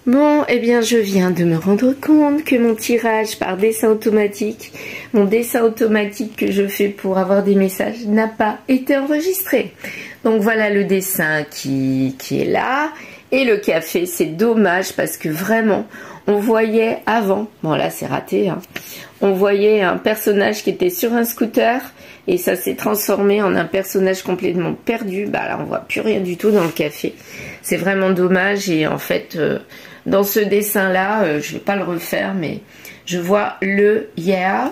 Bon, eh bien, je viens de me rendre compte que mon tirage par dessin automatique, mon dessin automatique que je fais pour avoir des messages, n'a pas été enregistré. Donc voilà le dessin qui est là. Et le café, c'est dommage parce que vraiment, on voyait avant, bon là c'est raté, hein, on voyait un personnage qui était sur un scooter et ça s'est transformé en un personnage complètement perdu. Bah là on voit plus rien du tout dans le café. C'est vraiment dommage et en fait... dans ce dessin-là, je ne vais pas le refaire, mais je vois le yeah,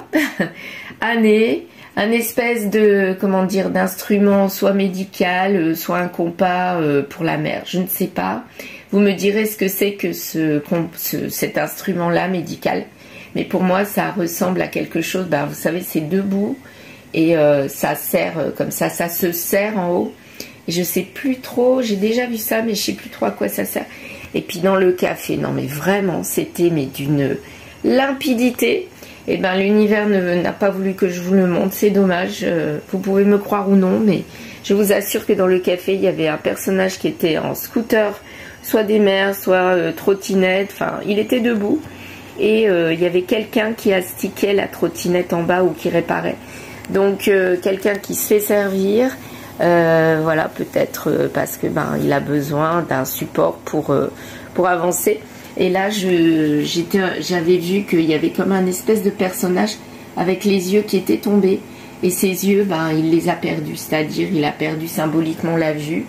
année, un espèce de, comment dire, d'instrument, soit médical, soit un compas pour la mer. Je ne sais pas. Vous me direz ce que c'est que cet instrument-là médical. Mais pour moi, ça ressemble à quelque chose, bah, vous savez, c'est debout et ça serre comme ça se serre en haut. Et je sais plus trop, j'ai déjà vu ça, mais je sais plus trop à quoi ça sert. Et puis dans le café, non mais vraiment, c'était d'une limpidité. Et ben l'univers n'a pas voulu que je vous le montre, c'est dommage. Vous pouvez me croire ou non, mais je vous assure que dans le café, il y avait un personnage qui était en scooter, soit des mers, soit trottinette, enfin il était debout. Et il y avait quelqu'un qui astiquait la trottinette en bas ou qui réparait. Donc quelqu'un qui se fait servir... voilà, peut-être parce que il a besoin d'un support pour avancer. Et là j'avais vu qu'il y avait comme un espèce de personnage avec les yeux qui étaient tombés et ses yeux il les a perdus, c'est-à-dire il a perdu symboliquement la vue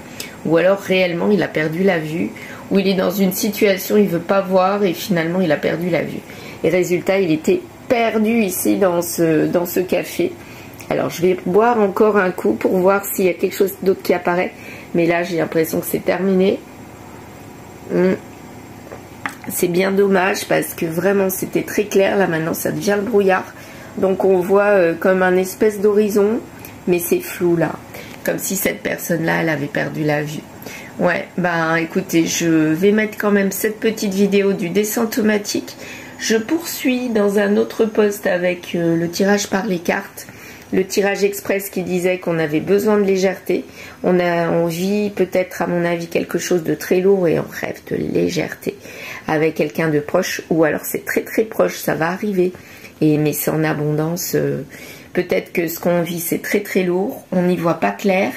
ou alors réellement il a perdu la vue ou il est dans une situation il veut pas voir et finalement il a perdu la vue et résultat il était perdu ici dans ce café. Alors je vais boire encore un coup pour voir s'il y a quelque chose d'autre qui apparaît. Mais là j'ai l'impression que c'est terminé. C'est bien dommage parce que vraiment c'était très clair. Là maintenant ça devient le brouillard. Donc on voit comme un espèce d'horizon. Mais c'est flou là. Comme si cette personne-là elle avait perdu la vue. Ouais, écoutez, je vais mettre quand même cette petite vidéo du dessin automatique. Je poursuis dans un autre post avec le tirage par les cartes. Le tirage express qui disait qu'on avait besoin de légèreté. On vit peut-être à mon avis quelque chose de très lourd et on rêve de légèreté avec quelqu'un de proche ou alors c'est très très proche, ça va arriver. Mais c'est en abondance. Peut-être que ce qu'on vit c'est très très lourd, on n'y voit pas clair,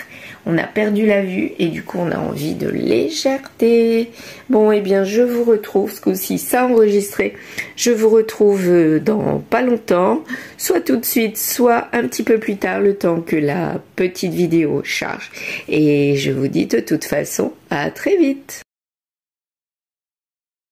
on a perdu la vue et du coup on a envie de légèreté. Bon et bien je vous retrouve, ce coup-ci ça enregistré, je vous retrouve dans pas longtemps, soit tout de suite, soit un petit peu plus tard, le temps que la petite vidéo charge. Et je vous dis de toute façon à très vite.